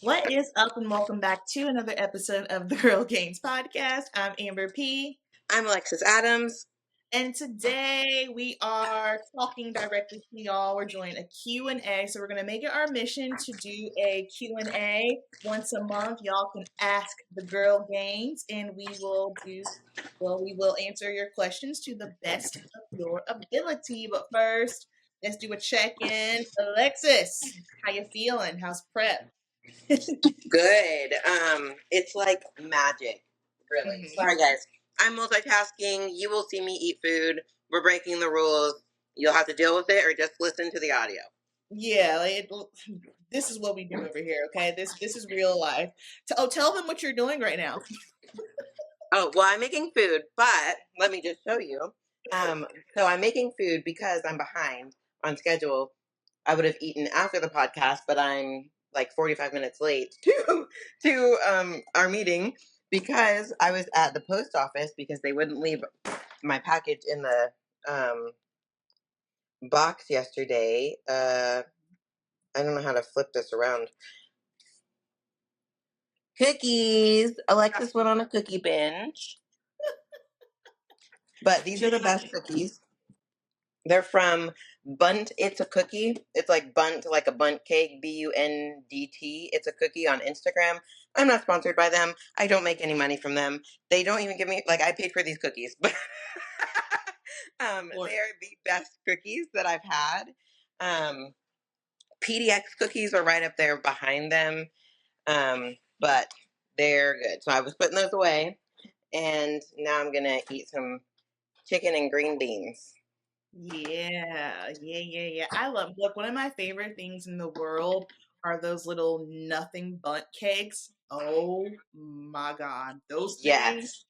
What is up, and welcome back to another episode of the Girl Games Podcast. I'm Amberp, I'm Alexis Adams. and today we are talking directly to y'all. We're doing a Q&A, so we're going to make it our mission to do a Q&A once a month. Y'all can ask the Girl Games, and we will answer your questions to the best of your ability. But first, let's do a check-in. Alexis, how you feeling? How's prep? Good. It's like magic, really. Mhm. Sorry, guys. I'm multitasking. You will see me eat food. We're breaking the rules. You'll have to deal with it or just listen to the audio. Yeah, this is what we do over here. Okay, this is real life. Tell them what you're doing right now. Oh, well, I'm making food, but let me just show you. So I'm making food because I'm behind on schedule. I would have eaten after the podcast, but I'm like 45 minutes late to our meeting because I was at the post office because they wouldn't leave my package in the box yesterday. I don't know how to flip this around. Cookies. Alexis went on a cookie binge. But these are the best cookies. They're from Bunt. It's a cookie. It's like Bunt, like a Bunt cake. BUNDT. It's a cookie on Instagram. I'm not sponsored by them. I don't make any money from them. They don't even give me, like, I paid for these cookies, but they are the best cookies that I've had. PDX cookies are right up there behind them, but they're good. So I was putting those away, and now I'm gonna eat some chicken and green beans. Yeah. Look, one of my favorite things in the world are those little nothing bundt cakes. Oh my god, those things,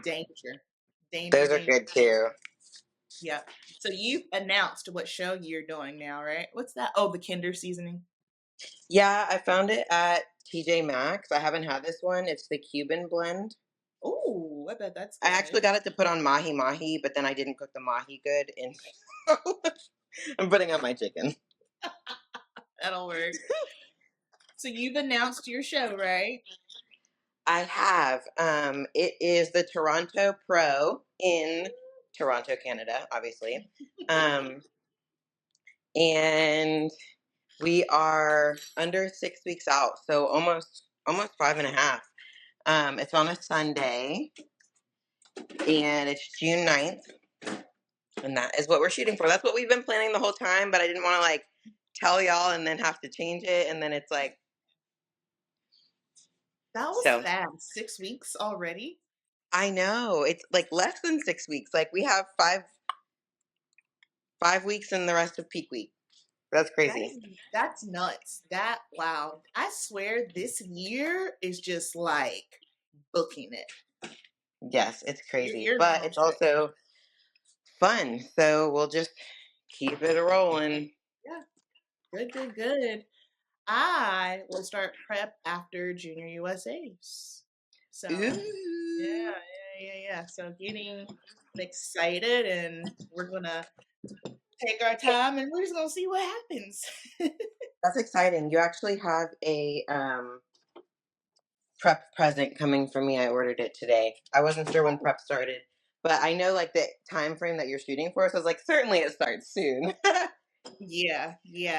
danger, danger, Those are danger. good too. Yeah. So you've announced what show you're doing now, right? What's that? Oh, the Kinder seasoning. Yeah, I found it at TJ Maxx. I haven't had this one. It's the Cuban blend. Oh, I bet that's I good. actually got it to put on mahi mahi, but then I didn't cook the mahi good, and so I'm putting on my chicken. That'll work. So you've announced your show, right? I have. It is the Toronto Pro in Toronto, Canada, obviously. And we are under 6 weeks out, so almost 5.5. It's on a Sunday, and it's June 9th. And that is what we're shooting for. That's what we've been planning the whole time, but I didn't want to like tell y'all and then have to change it. And then it's like, That was so fast. 6 weeks already? I know it's like less than 6 weeks. Like we have five weeks and the rest of peak week. That's crazy. That's nuts. Wow. I swear this year is just like booking it. Yes, it's crazy, You're but it's also fun. So we'll just keep it rolling. Yeah. Good. I will start prep after Junior USA's. So Ooh. yeah. So getting excited, and we're gonna take our time and we're just gonna see what happens. That's exciting. You actually have a prep present coming for me. I ordered it today. I wasn't sure when prep started, but I know like the time frame that you're shooting for. So I was like, certainly it starts soon. Yeah.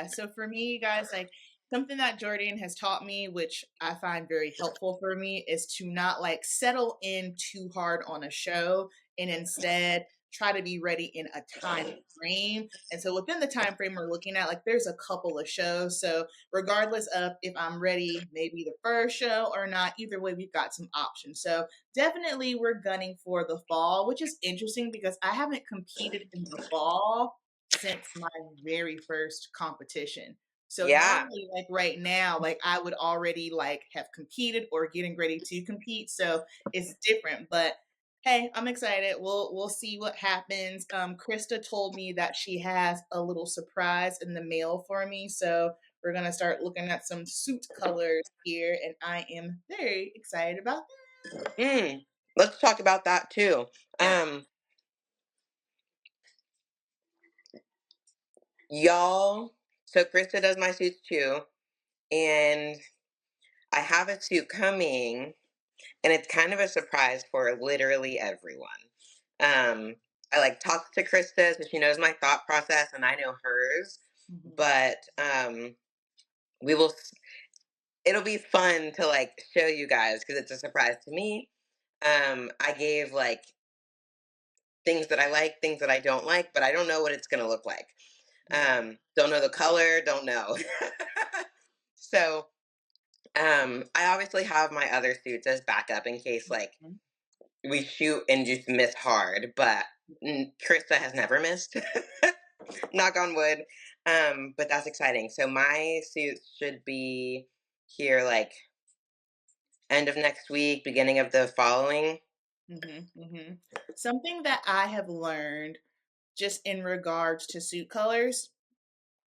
So for me, you guys, like something that Jordan has taught me, which I find very helpful for me, is to not like settle in too hard on a show and instead try to be ready in a time frame. And so within the time frame we're looking at, like there's a couple of shows. So regardless of if I'm ready, maybe the first show or not, either way, we've got some options. So definitely we're gunning for the fall, which is interesting because I haven't competed in the fall since my very first competition. So Yeah. normally like right now, like I would already like have competed or getting ready to compete. So it's different, but hey, I'm excited. We'll see what happens. Krista told me that she has a little surprise in the mail for me. So we're gonna start looking at some suit colors here, and I am very excited about that. Let's talk about that too. Y'all, so Krista does my suits too, and I have a suit coming, and it's kind of a surprise for literally everyone. I like talked to Krista, so she knows my thought process, and I know hers. Mhm. But we will. It'll be fun to like show you guys because it's a surprise to me. I gave like things that I like, things that I don't like, but I don't know what it's gonna look like. Don't know the color, don't know. So I obviously have my other suits as backup in case like Mhm. we shoot and just miss hard, but Krista has never missed. Knock on wood. But that's exciting. So my suits should be here like end of next week, beginning of the following. Mhm. Mhm. Something that I have learned just in regards to suit colors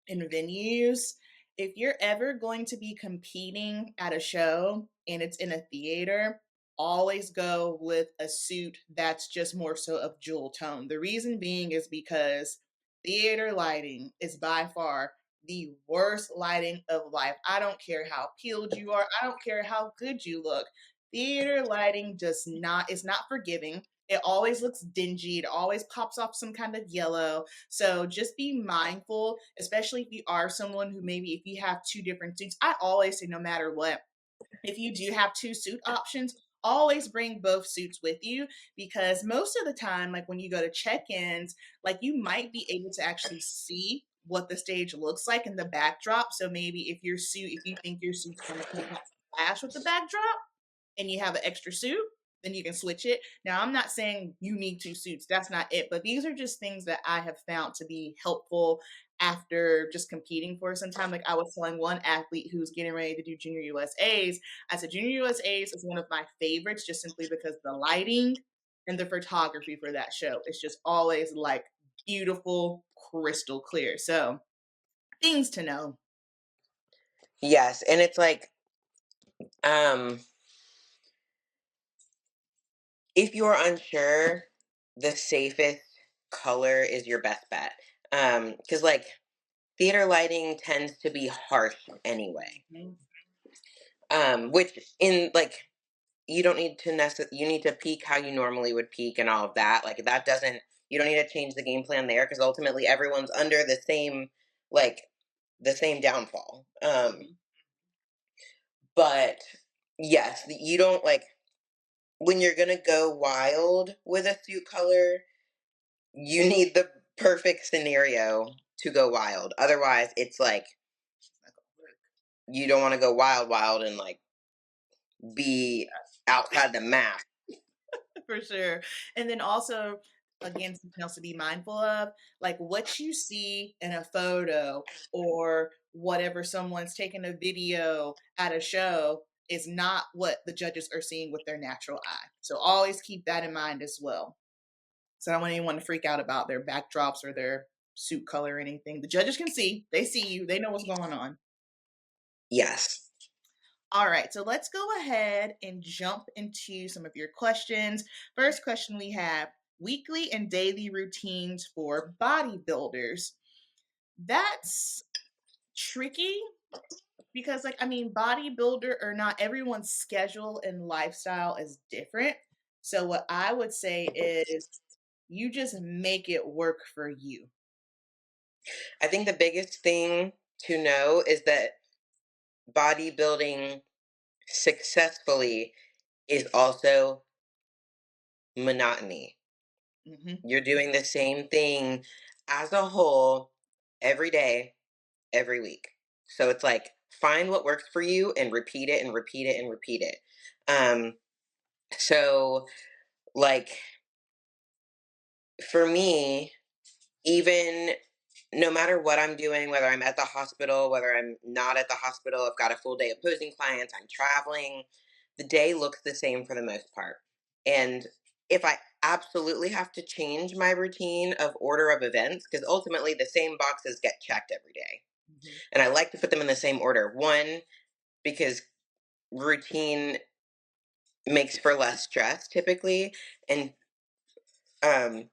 in venues, if you're ever going to be competing at a show and it's in a theater, always go with a suit that's just more so of jewel tone. The reason being is because theater lighting is by far the worst lighting of life. I don't care how peeled you are, I don't care how good you look. Theater lighting does not is not forgiving. It always looks dingy. It always pops off some kind of yellow. So just be mindful, especially if you are someone who maybe if you have two different suits. I always say no matter what, if you do have two suit options, always bring both suits with you because most of the time, like when you go to check-ins, like you might be able to actually see what the stage looks like in the backdrop. So maybe if you think your suit's going to come out clash with the backdrop, and you have an extra suit, then you can switch it. Now, I'm not saying you need two suits. That's not it. But these are just things that I have found to be helpful after just competing for some time. Like I was telling one athlete who's getting ready to do Junior USAs, I said Junior USAs is one of my favorites just simply because the lighting and the photography for that show is just always like beautiful, crystal clear. So things to know. Yes, and it's like um if you're unsure, the safest color is your best bet. Cuz like theater lighting tends to be harsh anyway. Mhm. Which in like you don't need to you need to peak how you normally would peak and all of that. Like that doesn't you don't need to change the game plan there because ultimately everyone's under like the same downfall. But yes, you don't like when you're gonna go wild with a suit color, you need the perfect scenario to go wild. Otherwise, it's like you don't want to go wild and like be outside the map. For sure. And then also, again, something else to be mindful of, like what you see in a photo or whatever someone's taking a video at a show is not what the judges are seeing with their natural eye. So always keep that in mind as well. So I don't want anyone to freak out about their backdrops or their suit color or anything. The judges can see, they see you, they know what's going on. Yes. All right, so let's go ahead and jump into some of your questions. First question we have weekly and daily routines for bodybuilders. That's tricky because, like, I mean, bodybuilder or not, everyone's schedule and lifestyle is different. So, what I would say is you just make it work for you. I think the biggest thing to know is that bodybuilding successfully is also monotony. Hmm. You're doing the same thing as a whole every day, every week. So it's like find what works for you and repeat it and repeat it and repeat it. Um, so like for me, even no matter what I'm doing, whether I'm at the hospital, whether I'm not at the hospital, I've got a full day of posing clients, I'm traveling, the day looks the same for the most part. And if I absolutely have to change my routine of order of events, because ultimately the same boxes get checked every day. Hmm. And I like to put them in the same order. One, because routine makes for less stress typically. And um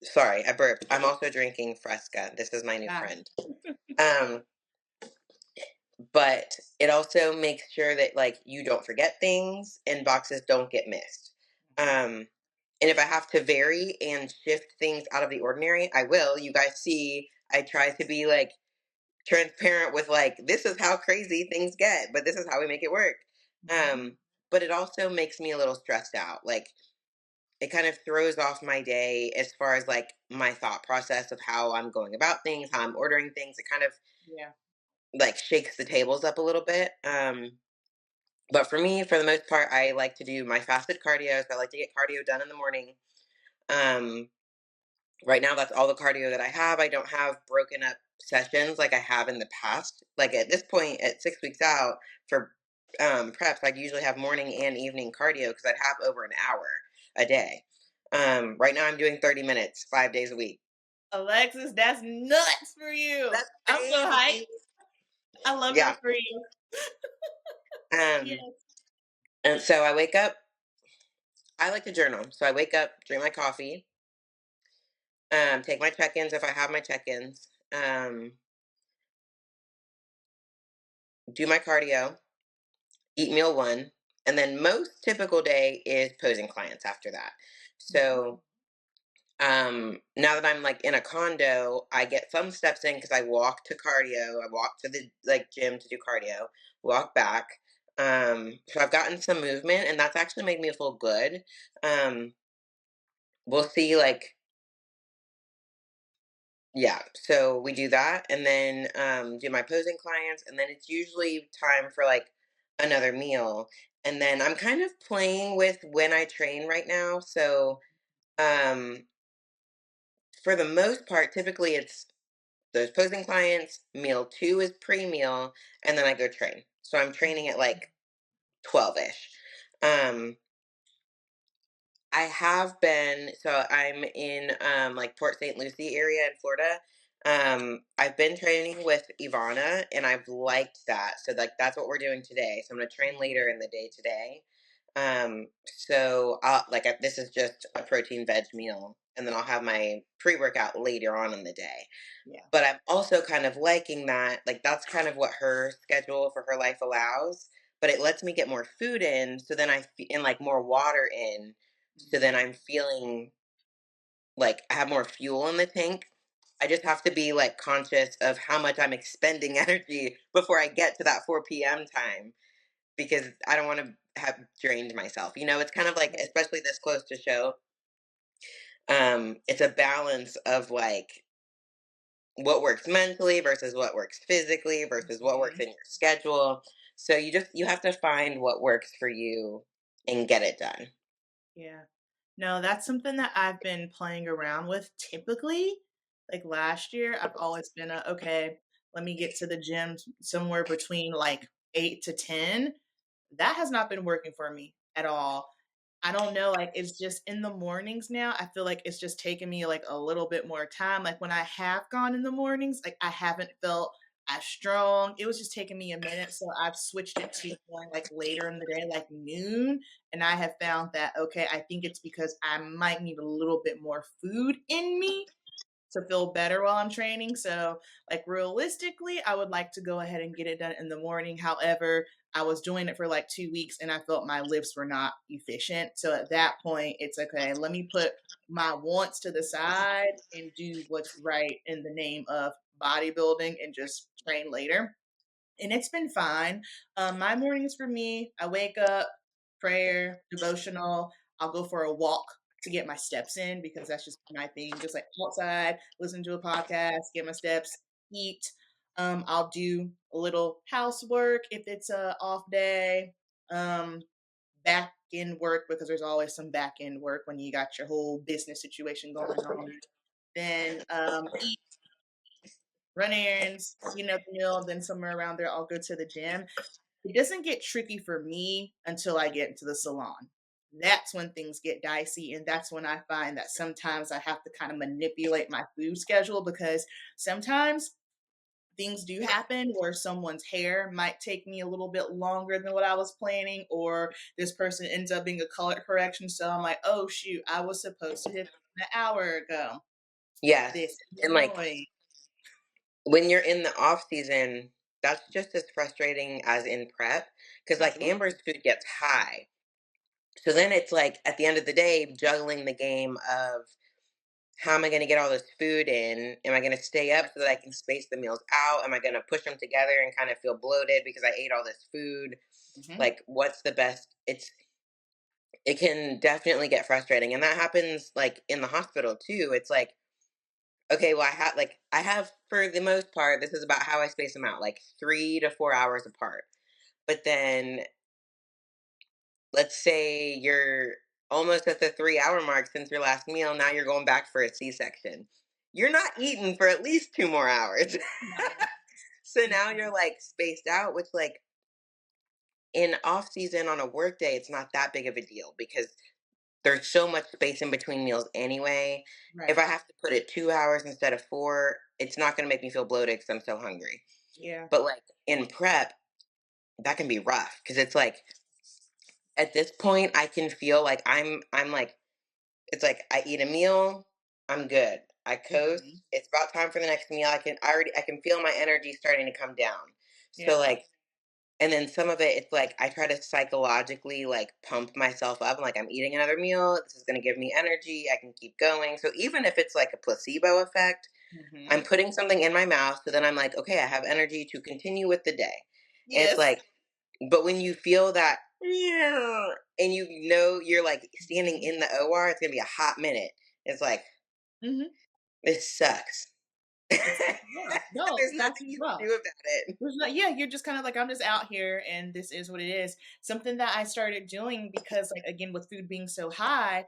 sorry, I burped. I'm also drinking Fresca. This is my new Ah, friend. Um but it also makes sure that like you don't forget things and boxes don't get missed. Um, and if I have to vary and shift things out of the ordinary, I will. You guys see, I try to be like transparent with like this is how crazy things get, but this is how we make it work. Mhm. But it also makes me a little stressed out. Like it kind of throws off my day as far as like my thought process of how I'm going about things, how I'm ordering things. It kind of Yeah. like shakes the tables up a little bit. But for me, for the most part, I like to do my fasted cardio. So I like to get cardio done in the morning. Um, right now, that's all the cardio that I have. I don't have broken up sessions like I have in the past. Like at this point, at 6 weeks out for preps, I usually have morning and evening cardio because I'd have over an hour a day. Right now, I'm doing 30 minutes 5 days a week. Alexis, that's nuts for you. That's I'm so hyped. crazy. I love Yeah. that for you. Um, Yes. and so I wake up. I like to journal. So I wake up, drink my coffee, take my check-ins if I have my check-ins, do my cardio, eat meal one, and then most typical day is posing clients after that. Mhm. So now that I'm like in a condo, I get some steps in because I walk to cardio. I walk to the like gym to do cardio, walk back. So I've gotten some movement and that's actually made me feel good. Um, we'll see like yeah, so we do that and then do my posing clients and then it's usually time for like another meal. And then I'm kind of playing with when I train right now. So um for the most part, typically it's those posing clients, meal two is pre-meal, and then I go train. So I'm training at like 12-ish. Um I have been so I'm in like Port St. Lucie area in Florida. I've been training with Ivana and I've liked that. So like that's what we're doing today. So I'm gonna train later in the day today. So I'll like this is just a protein veg meal and then I'll have my pre-workout later on in the day. Yeah. But I'm also kind of liking that. Like that's kind of what her schedule for her life allows. But it lets me get more food in, so then and like more water in, so then Mhm. I'm feeling like I have more fuel in the tank. I just have to be like conscious of how much I'm expending energy before I get to that 4 p.m. time because I don't want to have drained myself. You know, it's kind of like, especially this close to show, it's a balance of like what works mentally versus what works physically versus what works Mhm. in your schedule. So you have to find what works for you and get it done. Yeah. No, that's something that I've been playing around with typically. Like last year, I've always been okay, let me get to the gym somewhere between like 8 to 10. That has not been working for me at all. I don't know, like, it's just in the mornings now, I feel like it's just taking me, like, a little bit more time, like, when I have gone in the mornings, like, I haven't felt as strong, it was just taking me a minute, so I've switched it to going, like, later in the day, like noon, and I have found that, okay, I think it's because I might need a little bit more food in me to feel better while I'm training. So, like realistically, I would like to go ahead and get it done in the morning. However, I was doing it for like 2 weeks and I felt my lifts were not efficient. So at that point, it's okay. Let me put my wants to the side and do what's right in the name of bodybuilding and just train later, and it's been fine. My mornings for me, I wake up, prayer, devotional. I'll go for a walk to get my steps in because that's just my thing. Just like outside, listen to a podcast, get my steps, eat. I'll do a little housework if it's a off day. Um, back end work because there's always some back end work when you got your whole business situation going on. Then eat, run errands, eat another meal, then somewhere around there, I'll go to the gym. It doesn't get tricky for me until I get into the salon. That's when things get dicey. And that's when I find that sometimes I have to kind of manipulate my food schedule because sometimes things do happen where someone's hair might take me a little bit longer than what I was planning, or this person ends up being a color correction. So I'm like, oh, shoot, I was supposed to have an hour ago. Yes. This is And like annoying. when you're in the off season, that's just as frustrating as in prep, because like Absolutely. Amber's food gets high. So then it's like at the end of the day, juggling the game of how am I going to get all this food in? Am I going to stay up so that I can space the meals out? Am I going to push them together and kind of feel bloated because I ate all this food? Hmm. Like, what's the best? It can definitely get frustrating, and that happens like in the hospital too. It's like, okay, well, I have for the most part, this is about how I space them out, like 3 to 4 hours apart. But then let's say you're almost at the 3 hour mark since your last meal. Now you're going back for a C-section. You're not eating for at least 2 more hours. No. So now Mm-mm. you're like spaced out, which like in off season on a work day, it's not that big of a deal because there's so much space in between meals anyway. If Right. I have to put it 2 hours instead of four, it's not going to make me feel bloated because I'm so hungry. Yeah. But like in prep, that can be rough because it's like at this point I can feel like I'm like it's like I eat a meal, I'm good. I Hmm. coast. It's about time for the next meal. I can feel my energy starting to come down. So Yeah. like and then some of it it's like I try to psychologically like pump myself up. I'm like I'm eating another meal. This is going to give me energy. I can keep going. So even if it's like a placebo effect, Hmm. I'm putting something in my mouth so then I'm like okay, I have energy to continue with the day. And it's Yes. like but when you feel that, yeah, and you know you're like standing Hmm. in the OR, it's gonna be a hot minute. It's like Hmm. this sucks. It's rough. No, There's that's nothing you can rough. do about it. There's not, yeah, you're just kind of like, I'm just out here and this is what it is. Something that I started doing because, like, again, with food being so high,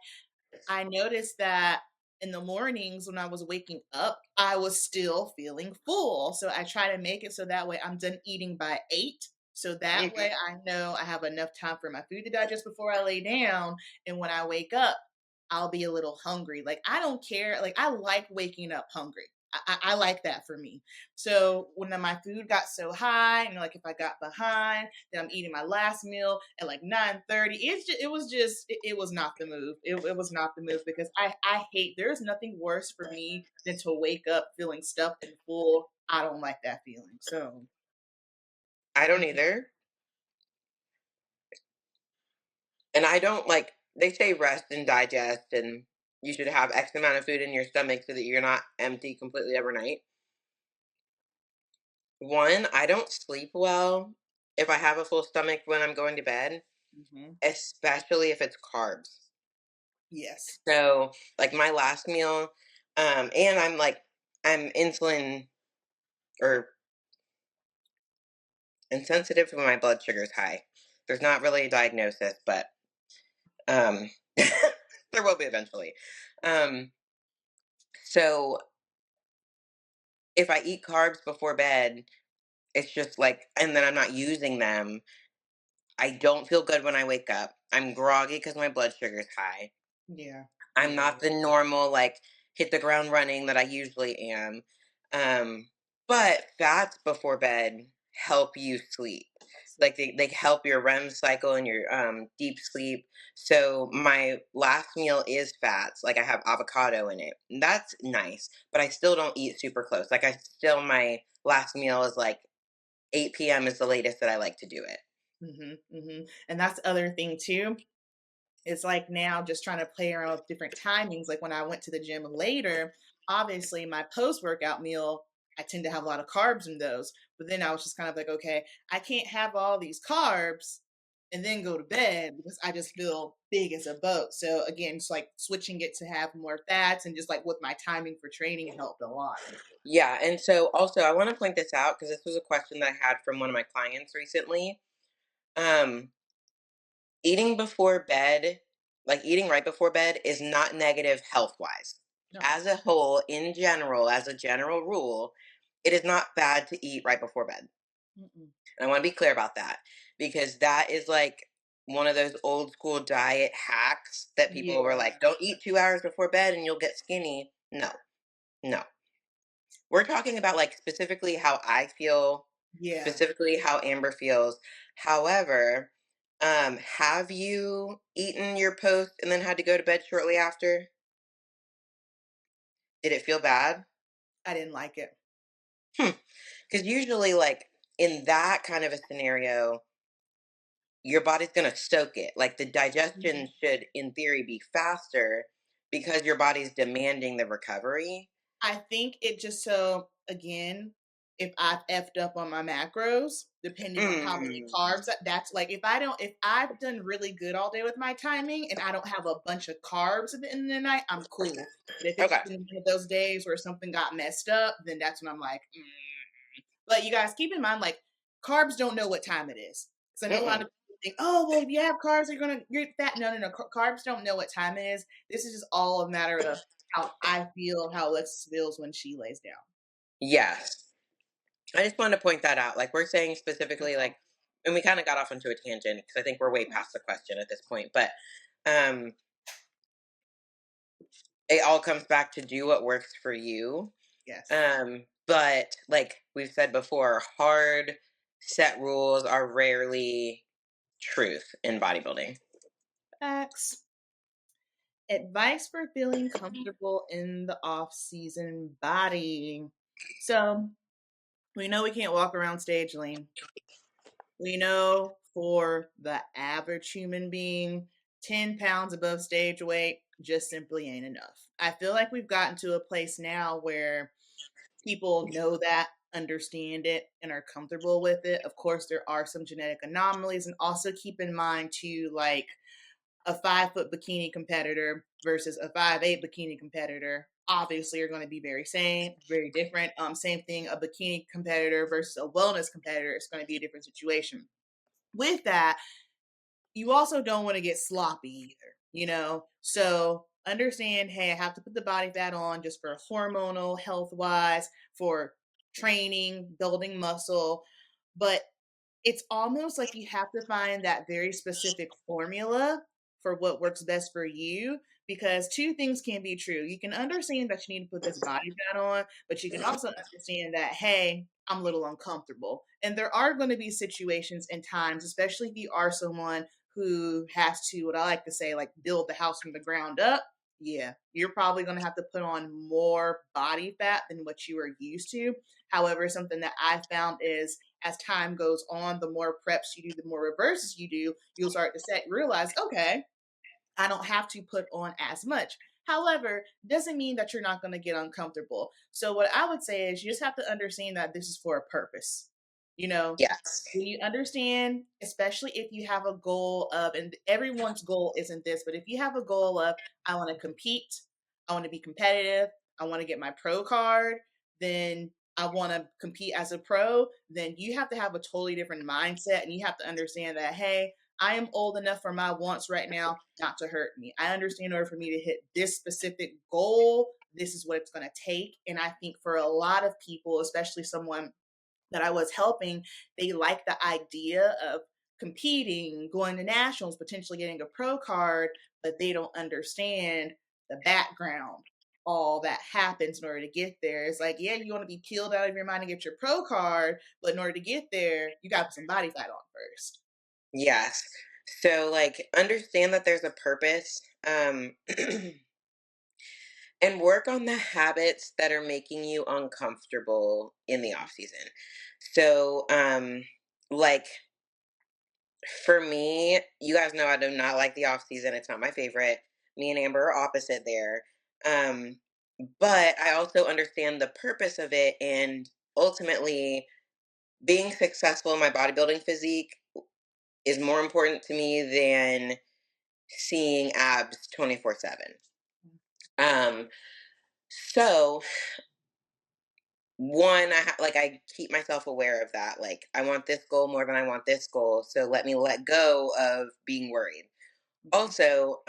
I noticed that in the mornings when I was waking up, I was still feeling full. So I try to make it so that way I'm done eating by 8. So that way Mhm. I know I have enough time for my food to digest before I lay down. And when I wake up, I'll be a little hungry. Like, I don't care. Like, I like waking up hungry. I like that for me. So when my food got so high, and like if I got behind, then I'm eating my last meal at like 9:30. It was not the move. It was not the move because I hate, there's nothing worse for me than to wake up feeling stuffed and full. I don't like that feeling. So I don't mhm, either. And I don't like they say rest and digest and you should have X amount of food in your stomach so that you're not empty completely overnight. One, I don't sleep well if I have a full stomach when I'm going to bed, mhm, especially if it's carbs. yes. So, like my last meal, and I'm insulin or insensitive when my blood sugar is high. There's not really a diagnosis, but um, there will be eventually. Um, so if I eat carbs before bed, it's just like, and then I'm not using them. I don't feel good when I wake up. I'm groggy because my blood sugar is high. Yeah. I'm Yeah. not the normal like hit the ground running that I usually am. But fats before bed help you sleep. Like they help your REM cycle and your deep sleep. So my last meal is fats. Like I have avocado in it. And that's nice, but I still don't eat super close. Like I still my last meal is like 8 p.m. is the latest that I like to do it. Hmm. Hmm. And that's the other thing too. It's like now just trying to play around with different timings. Like when I went to the gym later, obviously my post workout meal, I tend to have a lot of carbs in those. But then I was just kind of like, okay, I can't have all these carbs and then go to bed because I just feel big as a boat. So again, it's like switching it to have more fats and just like with my timing for training helped a lot. Yeah, and so also I want to point this out because this was a question that I had from one of my clients recently. Um, Eating before bed, like eating right before bed, is not negative health wise. No. As a whole, in general, as a general rule, it is not bad to eat right before bed. Mm-mm. And I want to be clear about that because that is like one of those old school diet hacks that people were Yeah. like, don't eat 2 hours before bed and you'll get skinny. No, no. We're talking about like specifically how I feel, Yeah. specifically how Amber feels. However, have you eaten your post and then had to go to bed shortly after? Did it feel bad? I didn't like it. Because usually, like, in that kind of a scenario, your body's going to soak it. Like the digestion should, in theory, be faster because your body's demanding the recovery. I think it just so again, if I've effed up on my macros, depending on how many Mm. carbs, that's like if I've done really good all day with my timing and I don't have a bunch of carbs at the end of the night, I'm cool. But if it's Okay. been one of those days where something got messed up, then that's when I'm like, But you guys keep in mind, like carbs don't know what time it is. Because I know a lot Mm-mm. of people think, oh, well, if you have carbs, you're fat. No, no, no. Carbs don't know what time it is. This is just all a matter of how I feel, how Alexis feels when she lays down. Yes. I just wanted to point that out. Like we're saying No specifically, problem. like, and we kind of got off into a tangent because I think we're way past the question at this point. But um, it all comes back to do what works for you. Yes. But like we've said before, hard set rules are rarely truth in bodybuilding. Facts. Advice for feeling comfortable in the off-season body. So we know we can't walk around stage lean. We know for the average human being, 10 pounds above stage weight just simply ain't enough. I feel like we've gotten to a place now where people know that, understand it, and are comfortable with it. Of course, there are some genetic anomalies, and also keep in mind, too, like a 5 foot bikini competitor versus a 5'8" bikini competitor obviously are going to be very different. Same thing, a bikini competitor versus a wellness competitor is going to be a different situation. With that, you also don't want to get sloppy either, you know? So understand, hey, I have to put the body fat on just for hormonal, health wise, for training, building muscle. But it's almost like you have to find that very specific formula for what works best for you, because two things can be true. You can understand that you need to put this body fat on, but you can also understand that, hey, I'm a little uncomfortable. And there are going to be situations and times, especially if you are someone who has to, what I like to say, like build the house from the ground up. Yeah, you're probably going to have to put on more body fat than what you are used to. However, something that I found is as time goes on, the more preps you do, the more reverses you do, you'll start to realize, okay, I don't have to put on as much. However, doesn't mean that you're not going to get uncomfortable. So what I would say is you just have to understand that this is for a purpose. You know, Yes. when you understand, especially if you have a goal of, and everyone's goal isn't this, but if you have a goal of, I want to compete, I want to be competitive, I want to get my pro card, then I want to compete as a pro, then you have to have a totally different mindset and you have to understand that, hey, I am old enough for my wants right now not to hurt me. I understand in order for me to hit this specific goal, this is what it's going to take. And I think for a lot of people, especially someone that I was helping, they like the idea of competing, going to nationals, potentially getting a pro card, but they don't understand the background, all that happens in order to get there. It's like, yeah, you want to be peeled out of your mind and get your pro card, but in order to get there, you got to put some body fat on first. Yes. So like understand that there's a purpose. And work on the habits that are making you uncomfortable in the off season. So like for me, you guys know I do not like the off season. It's not my favorite. Me and Amber are opposite there. Um, but I also understand the purpose of it, and ultimately being successful in my bodybuilding physique is more important to me than seeing abs 24/7. Um, so one, like I keep myself aware of that. Like I want this goal more than I want this goal, so let me let go of being worried. Mhm. Also,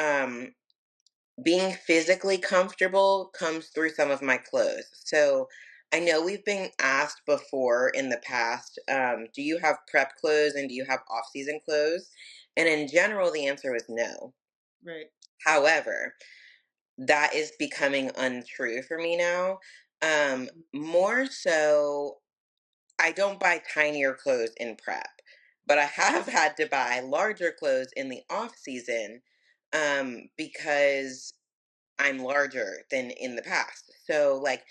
being physically comfortable comes through some of my clothes. So I know we've been asked before in the past, do you have prep clothes and do you have off season clothes? And in general, the answer was no. Right. However, that is becoming untrue for me now. More so, I don't buy tinier clothes in prep, but I have had to buy larger clothes in the off season because I'm larger than in the past. So like,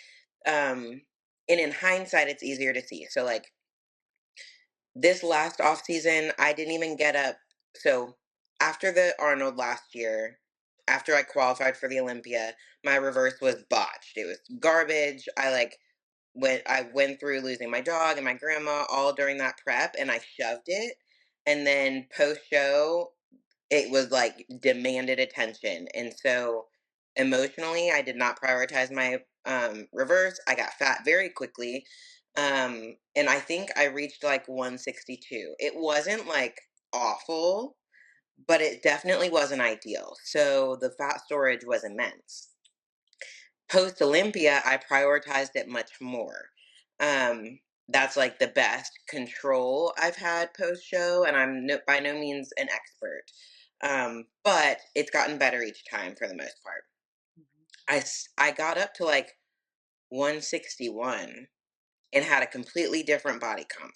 and in hindsight, it's easier to see. So like, This last off season, I didn't even get up. So after the Arnold last year, after I qualified for the Olympia, my reverse was botched. It was garbage. I went through losing my dog and my grandma all during that prep, and I shoved it. And then post show, it was like demanded attention. And so emotionally, I did not prioritize my reverse. I got fat very quickly. And I think I reached like 162. It wasn't like awful, but it definitely wasn't ideal. So the fat storage was immense. Post Olympia, I prioritized it much more. That's like the best control I've had post show, and I'm by no means an expert. But it's gotten better each time for the most part. I got up to like 161 and had a completely different body comp.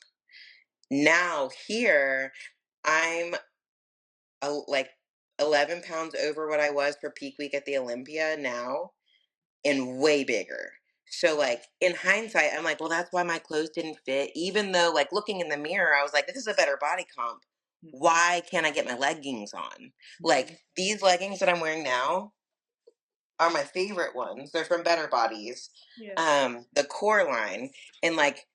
Now here, I'm like 11 pounds over what I was for peak week at the Olympia now, and way bigger. So like in hindsight, I'm like, well, that's why my clothes didn't fit. Even though like looking in the mirror, I was like, this is a better body comp. Mhm. Why can't I get my leggings on? Mhm. Like these leggings that I'm wearing now are my favorite ones. They're from Better Bodies, Yeah. the core line, and like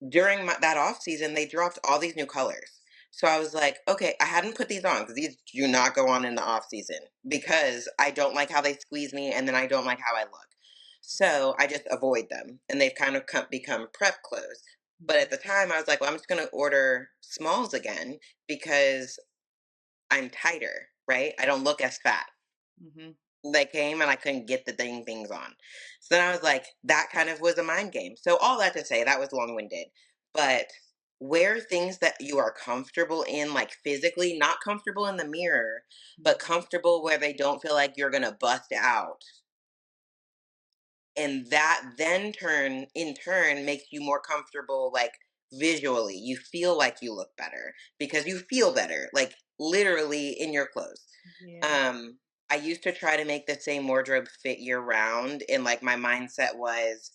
during that off season, they dropped all these new colors. So I was like, okay, I hadn't put these on because these do not go on in the off season because I don't like how they squeeze me and then I don't like how I look. So I just avoid them, and they've kind of become prep clothes. But at Mhm. the time, I was like, well, I'm just going to order smalls again because I'm tighter, right? I don't look as fat. Mhm. They came and I couldn't get the dang things on. So then I was like, that kind of was a mind game. So all that to say, that was long winded. But wear things that you are comfortable in, like physically, not comfortable in the mirror, but Mhm. comfortable where they don't feel like you're gonna bust out. And that then in turn makes you more comfortable, like visually. You feel like you look better because you feel better, like literally in your clothes. Yeah. um I used to try to make the same wardrobe fit year round, and like my mindset was,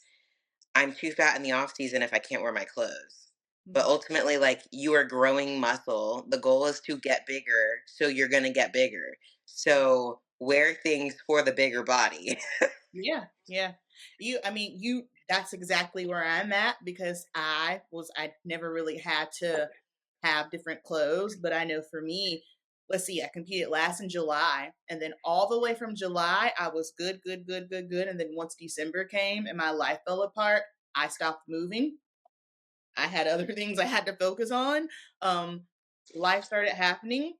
I'm too fat in the off season if I can't wear my clothes. But Mhm. ultimately, like, you are growing muscle, the goal is to get bigger, so you're going to get bigger. So wear things for the bigger body. Yeah, yeah. I mean, that's exactly where I'm at because I never really had to have different clothes, but I know for me, let's see, I competed last in July, and then all the way from July, I was good, good, good, good, good. And then once December came and my life fell apart, I stopped moving. I had other things I had to focus on. Um, Life started happening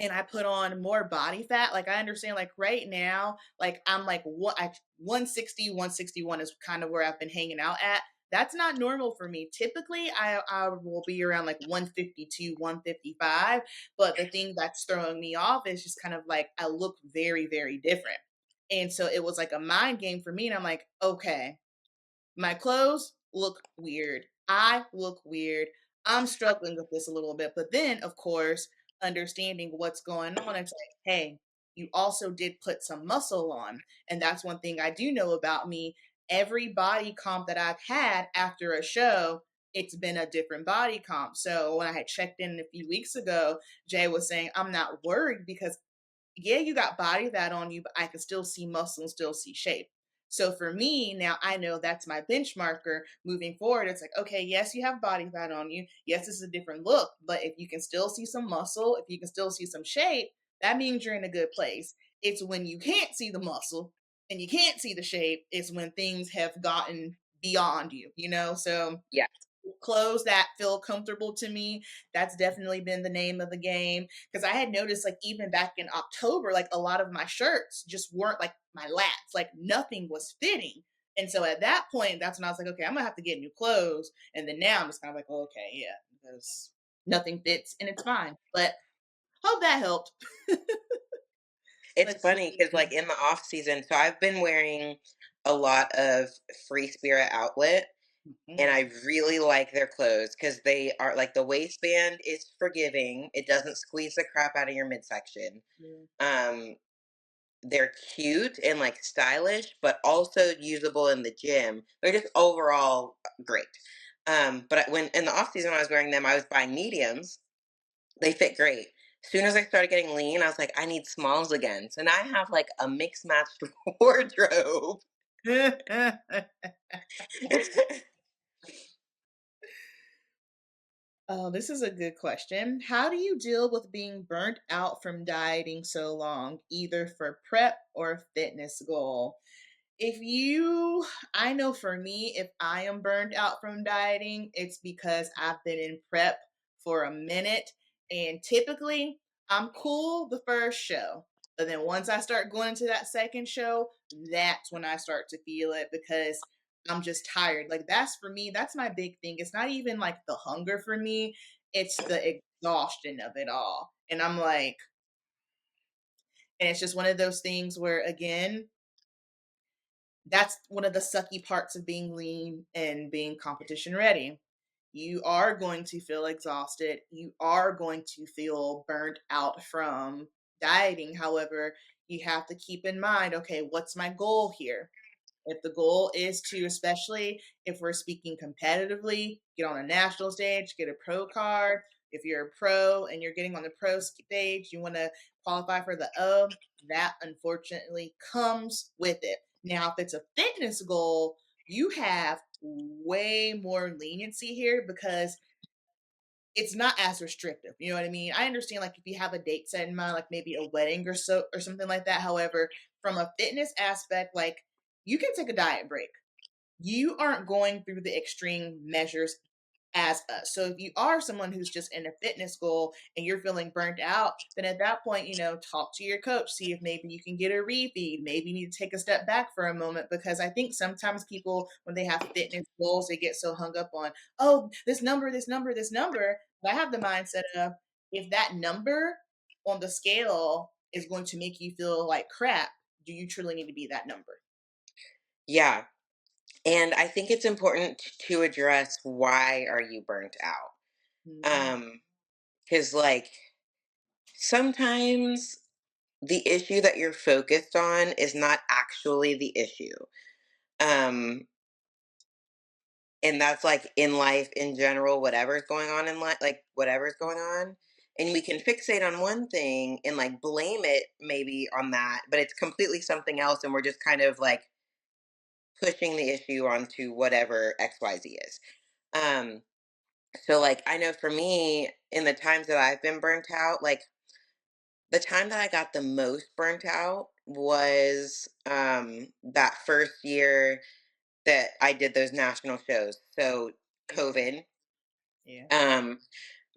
and I put on more body fat. Like I understand, like right now, like I'm like 160, 161 is kind of where I've been hanging out at. That's not normal for me. Typically, I will be around like 152, 155. But the thing that's throwing me off is just kind of like I look very, very different. And so it was like a mind game for me. And I'm like, okay, my clothes look weird. I look weird. I'm struggling with this a little bit. But then, of course, understanding what's going on, it's like, hey, you also did put some muscle on. And that's one thing I do know about me. Every body comp that I've had after a show, it's been a different body comp. So when I had checked in a few weeks ago, Jay was saying, I'm not worried because yeah, you got body fat on you, but I can still see muscle and still see shape. So for me, now I know that's my benchmarker moving forward. It's like, okay, yes, you have body fat on you. Yes, this is a different look, but if you can still see some muscle, if you can still see some shape, that means you're in a good place. It's when you can't see the muscle and you can't see the shape, it's when things have gotten beyond you, you know? So Yeah. clothes that feel comfortable to me, that's definitely been the name of the game. Because I had noticed, like, even back in October, like, a lot of my shirts just weren't like my lats, like, nothing was fitting. And so at that point, that's when I was like, okay, I'm gonna have to get new clothes. And then now I'm just kind of like, oh, okay, yeah, because nothing fits and it's fine. But hope that helped. It's Let's funny see. because, like, in the off season, so I've been wearing a lot of Free Spirit Outlet, and Mhm. I really like their clothes because they are like, the waistband is forgiving, it doesn't squeeze the crap out of your midsection. Yeah. Um, they're cute and like stylish, but also usable in the gym. They're just overall great. But when in the off season when I was wearing them, I was buying mediums. They fit great. As soon as I started getting lean, I was like, I need smalls again. So now I have like a mixed matched wardrobe. Oh, this is a good question. How do you deal with being burnt out from dieting so long, either for prep or fitness goal? If you, I know for me, if I am burned out from dieting, it's because I've been in prep for a minute. And typically, I'm cool the first show. But then once I start going into that second show, that's when I start to feel it because I'm just tired. Like, that's for me, that's my big thing. It's not even like the hunger for me, it's the exhaustion of it all. And I'm like, and it's just one of those things where, again, that's one of the sucky parts of being lean and being competition ready. You are going to feel exhausted. You are going to feel burnt out from dieting. However, you have to keep in mind, okay, what's my goal here? If the goal is to, especially if we're speaking competitively, get on a national stage, get a pro card. If you're a pro and you're getting on the pro stage, you want to qualify for the O, that unfortunately comes with it. Now, if it's a fitness goal, you have way more leniency here because it's not as restrictive. You know what I mean? I understand like if you have a date set in mind, like maybe a wedding or so or something like that. However, from a fitness aspect, like you can take a diet break. You aren't going through the extreme measures as us. So if you are someone who's just in a fitness goal and you're feeling burnt out, then at that point, talk to your coach, see if maybe you can get a refeed. Maybe you need to take a step back for a moment because I think sometimes people, when they have fitness goals, they get so hung up on, oh, this number, this number, this number. But I have the mindset of if that number on the scale is going to make you feel like crap, do you truly need to be that number? Yeah. And I think it's important to address why are you burnt out? Mm-hmm. Because like sometimes the issue that you're focused on is not actually the issue. Um, and that's like in life in general, whatever's going on in life, like whatever's going on. And we can fixate on one thing and like blame it maybe on that, but it's completely something else. And we're just kind of like pushing the issue onto whatever XYZ is. Um, so like I know for me, in the times that I've been burnt out, like the time that I got the most burnt out was that first year that I did those national shows. So Yeah. COVID. Yeah. Um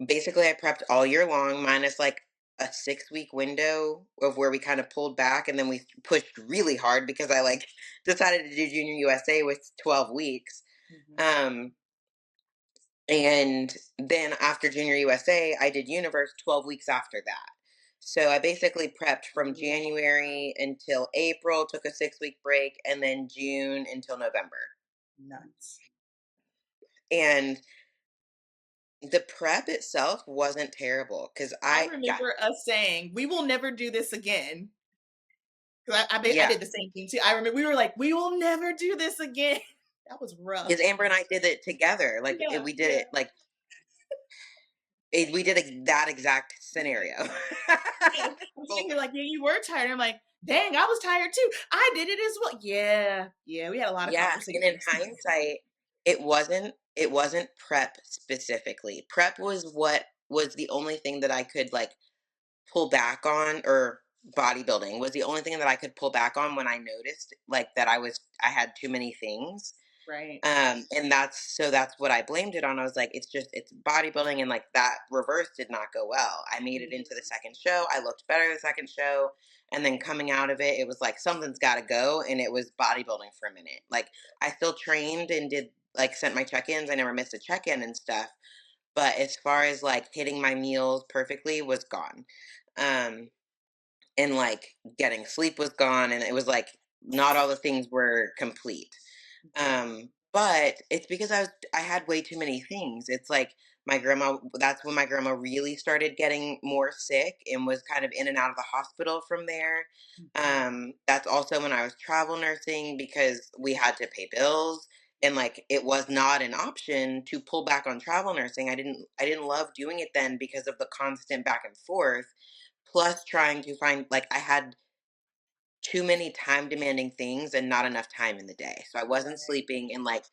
Basically I prepped all year long minus like a 6-week window of where we kind of pulled back and then we pushed really hard because I like decided to do Junior USA with 12 weeks. Mm-hmm. Um And then after Junior USA, I did Universe 12 weeks after that. So I basically prepped from January until April, took a 6-week break, and then June until November. Nuts. And the prep itself wasn't terrible because I I got, remember us saying, "We will never do this again." 'Cause I yeah, did the same thing too. I remember we were like, "We will never do this again." That was rough. because Amber and I did it together. Like Yeah, we did yeah, it, like we did that exact scenario. yeah. I'm Well, sitting here like, "Yeah, you were tired." I'm like, "Dang, I was tired too. I did it as well." Yeah, yeah, we had a lot of yeah, and in conversations. hindsight, it wasn't prep specifically. Prep was what was the only thing that I could like pull back on, or bodybuilding was the only thing that I could pull back on when I noticed like that I had too many things. Right. And that's what I blamed it on. I was like, it's bodybuilding, and like that reverse did not go well. I made it into the Mhm. second show. I looked better the second show. And then coming out of it, it was like something's gotta go. And it was bodybuilding for a minute. Like I still trained and did like sent my check-ins. I never missed a check-in and stuff. But as far as like hitting my meals perfectly was gone. Um and like getting sleep was gone, and it was like not all the things were complete. Okay. But it's because I had way too many things. It's like my grandma, that's when my grandma really started getting more sick and was kind of in and out of the hospital from there. Mhm. That's also when I was travel nursing because we had to pay bills and like it was not an option to pull back on travel nursing. I didn't love doing it then because of the constant back and forth, plus trying to find, like, I had too many time demanding things and not enough time in the day. So I wasn't Right. sleeping, and like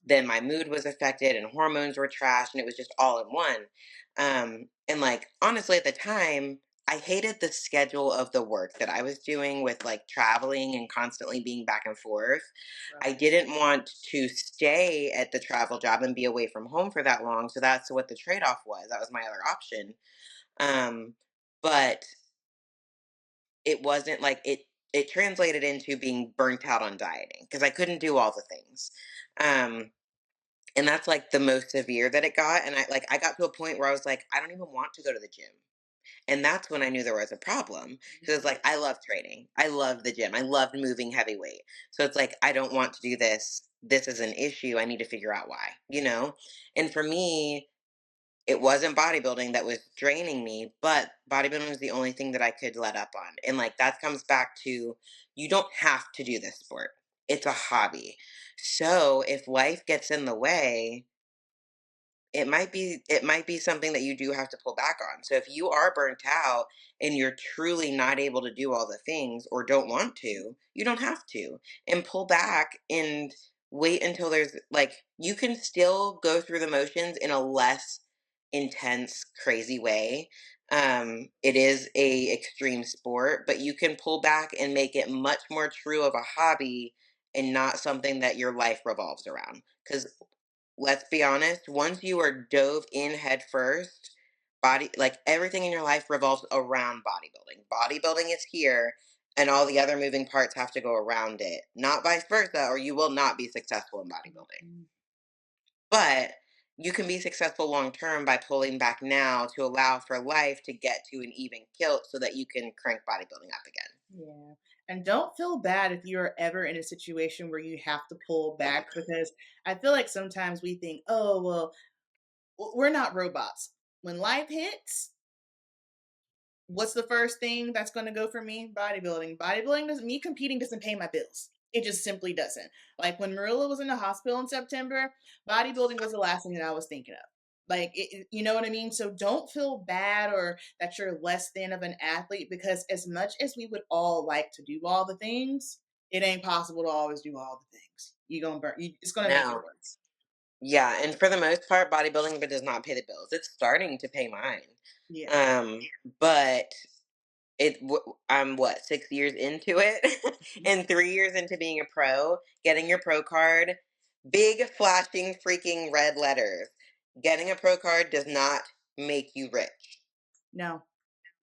then my mood was affected and hormones were trashed, and it was just all in one. And like honestly at the time, I hated the schedule of the work that I was doing with like traveling and constantly being back and forth. I Right. didn't want to stay at the travel job and be away from home for that long. So that's what the trade off was. That was my other option. Um, but it wasn't like it translated into being burnt out on dieting because I couldn't do all the things. Um, and that's like the most severe that it got. And I got to a point where I was like, I don't even want to go to the gym. And that's when I knew there was a problem. Because it's Mhm. like, I love training. I love the gym. I loved moving heavy weight. So it's like, I don't want to do this. This is an issue. I need to figure out why, you know? And for me, it wasn't bodybuilding that was draining me, but bodybuilding was the only thing that I could let up on. And like that comes back to, you don't have to do this sport. It's a hobby. So if life gets in the way, it might be something that you do have to pull back on. So if you are burnt out and you're truly not able to do all the things or don't want to, you don't have to. And pull back and wait until there's like you can still go through the motions in a less intense, crazy way. It is a extreme sport, but you can pull back and make it much more true of a hobby and not something that your life revolves around. Because let's be honest, once you are dove in head first, body like everything in your life revolves around bodybuilding. Bodybuilding is here and all the other moving parts have to go around it. Not vice versa, or you will not be successful in bodybuilding. Mhm. But you can be successful long term by pulling back now to allow for life to get to an even kilt so that you can crank bodybuilding up again. Yeah. And don't feel bad if you're ever in a situation where you have to pull back because I feel like sometimes we think, oh, well, we're not robots. When life hits, what's the first thing that's going to go for me? Bodybuilding. Bodybuilding doesn't, me competing doesn't pay my bills. It just simply doesn't. Like when Marilla was in the hospital in September, bodybuilding was the last thing that I was thinking of. Like, you know what I mean? So don't feel bad or that you're less than of an athlete because as much as we would all like to do all the things, it ain't possible to always do all the things. You're going to burn, it's going to make it No. worse. Yeah, and for the most part, bodybuilding but does not pay the bills. It's starting to pay mine. Yeah. Um, but I'm what, 6 years into it, Mhm. and 3 years into being a pro, getting your pro card, big flashing freaking red letters. Getting a pro card does not make you rich. No,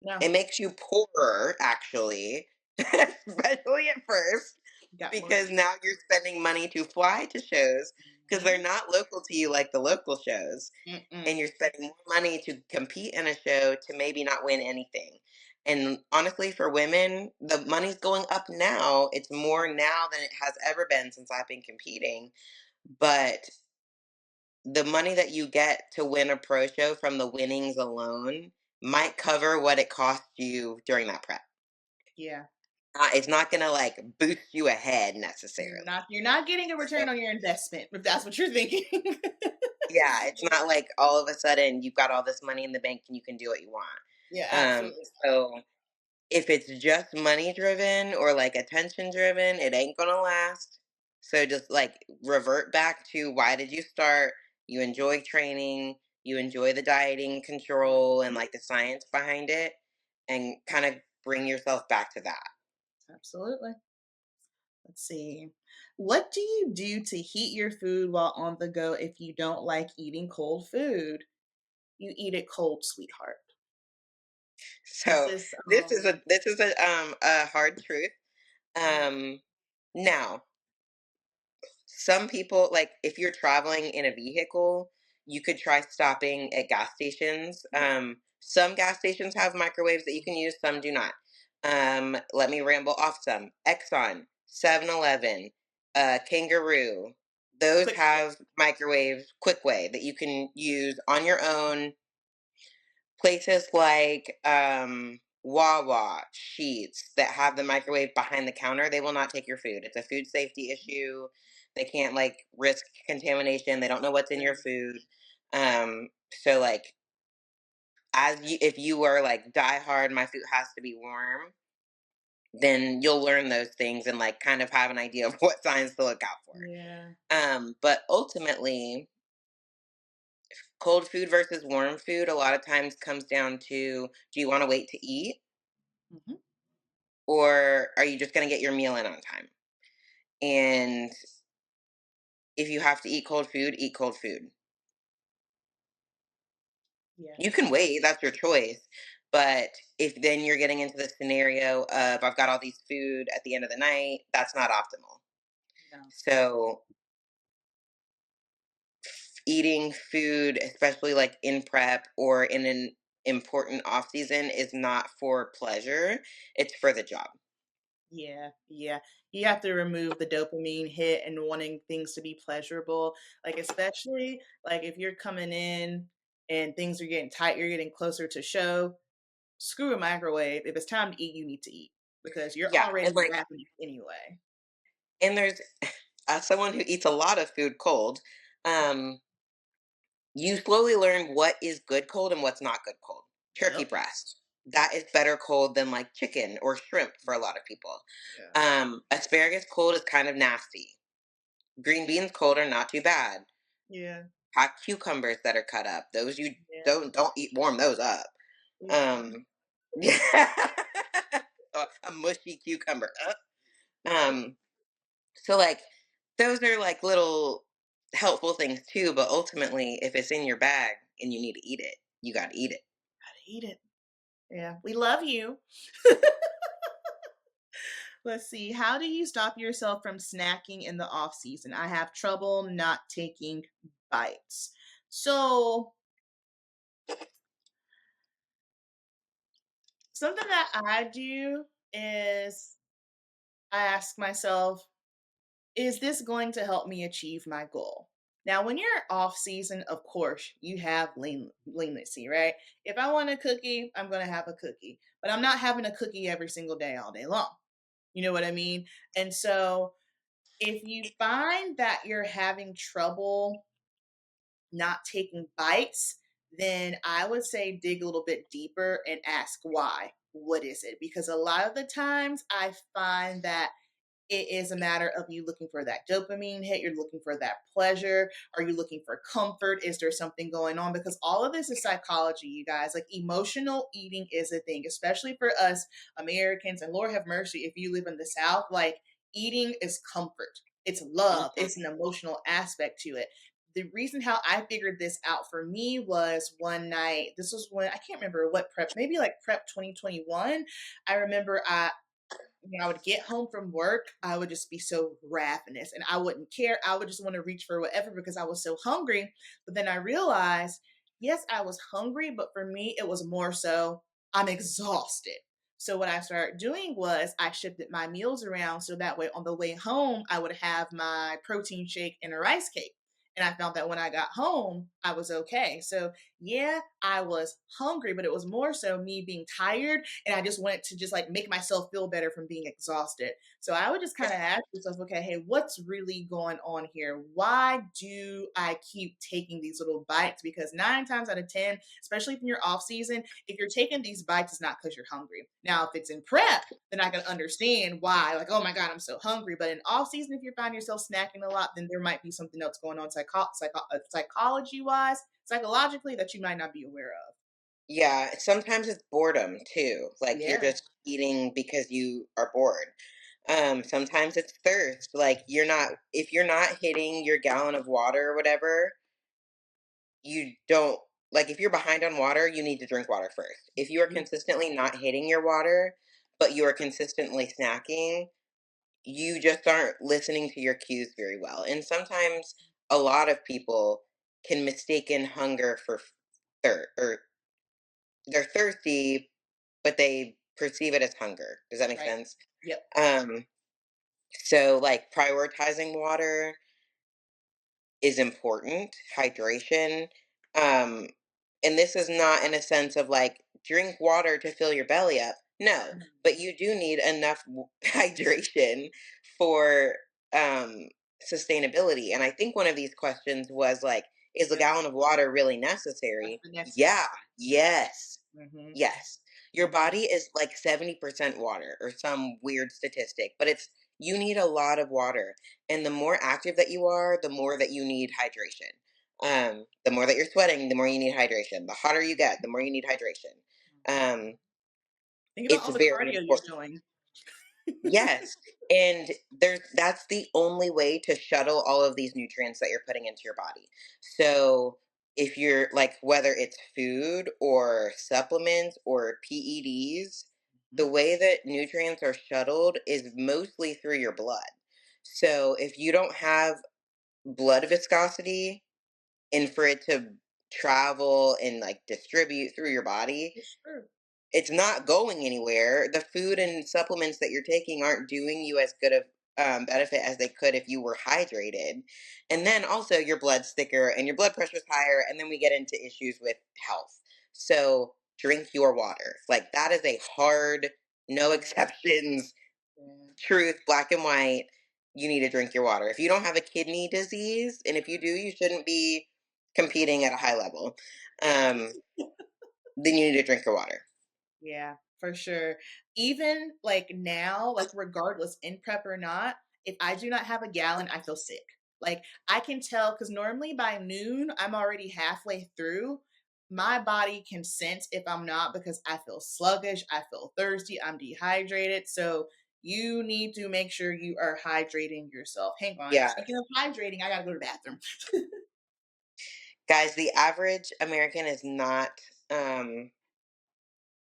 no. It makes you poorer, actually, especially at first, Got more. because now you're spending money to fly to shows because they're Mhm. not local to you like the local shows, Mm-mm. and you're spending more money to compete in a show to maybe not win anything. And honestly, for women, the money's going up now. It's more now than it has ever been since I've been competing. But the money that you get to win a pro show from the winnings alone might cover what it cost you during that prep. Yeah. It's not gonna like boost you ahead You're necessarily. not getting a So return on your investment, if that's what you're thinking. yeah, it's not like all of a sudden you've got all this money in the bank and you can do what you want. Yeah, Um, absolutely. so if it's just money driven or like attention driven, it ain't gonna last. So just like revert back to why did you start? You enjoy training, you enjoy the dieting control and Mhm. like the science behind it, and kind of bring yourself back to that. Absolutely. Let's see. What do you do to heat your food while on the go if you don't like eating cold food? You eat it cold, sweetheart. This So is this is a hard truth. Um, Now, some people, like if you're traveling in a vehicle, you could try stopping at gas stations. Some gas stations have microwaves that you can use, some do not. Let me ramble off some. Exxon, 7-Eleven, Kangaroo, those quick. have microwave quick way that you can use on your own. Places like Wawa, Sheets that have the microwave behind the counter, they will not take your food. It's a food safety issue. They can't like risk contamination. They don't know what's in your Yeah. food. So like if you are like die hard, my food has to be warm, then you'll learn those things and like kind of have an idea of what signs to look out for. Yeah. But ultimately, cold food versus warm food a lot of times comes down to, do you want to wait to eat, Mhm. or are you just going to get your meal in on time? And if you have to eat cold food, eat cold food. You Yes. can wait, that's your choice. But if then you're getting into the scenario of I've got all these food at the end of the night, that's not optimal. No. So eating food, especially like in prep or in an important off season, is not for pleasure. It's for the job. Yeah, yeah. You have to remove the dopamine hit and wanting things to be pleasurable. Like, especially like if you're coming in and things are getting tight, you're getting closer to show, screw a microwave. If it's time to eat, you need to eat because you're Yeah, already and like, wrapping anyway. and there's as someone who eats a lot of food cold, um, you slowly learn what is good cold and what's not good cold. Turkey Yep. breast. That is better cold than like chicken or shrimp for a lot of people. Yeah. Asparagus cold is kind of nasty. Green beans cold are not too bad. Yeah. Hot cucumbers that are cut up, those you Yeah. don't eat, warm those up. Yeah. Um, yeah, a mushy cucumber. Right. Um, so like those are like little helpful things too, but ultimately, if it's in your bag and you need to eat it, you got to eat it. Gotta eat it. Yeah. We love you. Let's see. How do you stop yourself from snacking in the off season? I have trouble not taking bites. So, something that I do is I ask myself, is this going to help me achieve my goal? Now, when you're off season, of course, you have leniency, right? If I want a cookie, I'm going to have a cookie, but I'm not having a cookie every single day, all day long. You know what I mean? And so, if you find that you're having trouble not taking bites, then I would say dig a little bit deeper and ask why. What is it? Because a lot of the times I find that it is a matter of you looking for that dopamine hit. You're looking for that pleasure. Are you looking for comfort? Is there something going on? Because all of this is psychology, you guys. Like emotional eating is a thing, especially for us Americans. And Lord have mercy if you live in the South, like eating is comfort. It's love. Mhm. It's an emotional aspect to it. The reason how I figured this out for me was one night. This was when I can't remember what prep, maybe like prep 2021. I remember when I would get home from work, I would just be so ravenous and I wouldn't care. I would just want to reach for whatever because I was so hungry. But then I realized, yes, I was hungry, but for me, it was more so I'm exhausted. So what I started doing was I shifted my meals around so that way on the way home, I would have my protein shake and a rice cake. And I found that when I got home, I was okay. So yeah, I was hungry, but it was more so me being tired and I just wanted to just like make myself feel better from being exhausted. So I would just kind of ask myself, okay, hey, what's really going on here? Why do I keep taking these little bites? Because 9 times out of 10, especially if you're off season, if you're taking these bites, it's not because you're hungry. Now, if it's in prep, then I can understand why. Like, oh my God, I'm so hungry. But in off season, if you find yourself snacking a lot, then there might be something else going on psychology wise, psychologically that you might not be aware of. Yeah, sometimes it's boredom too. Like you're Yeah. just eating because you are bored. Sometimes it's thirst. Like you're not if you're not hitting your gallon of water or whatever, you don't like if you're behind on water, you need to drink water first. If you are Yeah. consistently not hitting your water, but you are consistently snacking, you just aren't listening to your cues very well. And sometimes a lot of people can mistaken hunger for thirst, or they're thirsty, but they perceive it as hunger. Does that make Right. sense? Yep. Um, so like prioritizing water is important, hydration. Um, and this is not in a sense of like drink water to fill your belly up. No, Mhm. but you do need enough hydration for sustainability. And I think one of these questions was like, is a Yep, gallon of water really that's necessary? the next Yeah, question. yes, Mhm, yes. Your mhm. body is like 70% water or some weird statistic, but you need a lot of water. And the more active that you are, the more that you need hydration. The more that you're sweating, the more you need hydration. The hotter you get, the more you need hydration. Um, Think about it's all the very cardio you're important. doing. Yes. And that's the only way to shuttle all of these nutrients that you're putting into your body. So if you're like whether it's food or supplements or PEDs, Mhm. the way that nutrients are shuttled is mostly through your blood. So if you don't have blood viscosity and for it to travel and like distribute through your body, It's true. it's not going anywhere. The food and supplements that you're taking aren't doing you as good of benefit as they could if you were hydrated. And then also your blood's thicker and your blood pressure's higher, and then we get into issues with health. So drink your water. Like that is a hard, no Yeah, exceptions yeah. truth, black and white. You need to drink your water. If you don't have a kidney disease, and if you do, you shouldn't be competing at a high level. Um, then you need to drink your water. Yeah, for sure. Even like now, like regardless in prep or not, if I do not have a gallon, I feel sick. Like I can tell because normally by noon, I'm already halfway through. My body can sense if I'm not because I feel sluggish, I feel thirsty, I'm dehydrated. So you need to make sure you are hydrating yourself. Hang on. Yeah. Speaking of hydrating, I gotta go to the bathroom. Guys, the average American is not um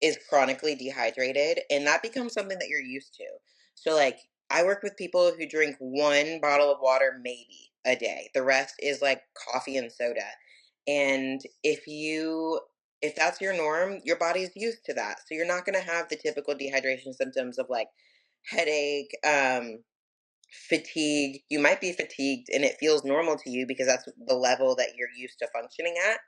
is chronically dehydrated, and that becomes something that you're used to. So like I work with people who drink one bottle of water maybe a day. The rest is like coffee and soda. And if that's your norm, your body's used to that. So you're not going to have the typical dehydration symptoms of like headache, fatigue. You might be fatigued and it feels normal to you because that's the level that you're used to functioning at.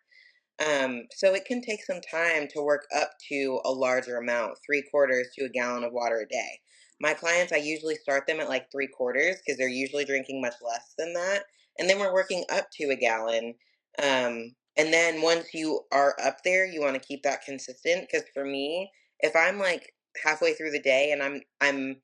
So it can take some time to work up to a larger amount, 3/4 to a gallon of water a day. My clients, I usually start them at like 3/4 because they're usually drinking much less than that. And then we're working up to a gallon. And then once you are up there, you want to keep that consistent. Because for me, if I'm like halfway through the day and I'm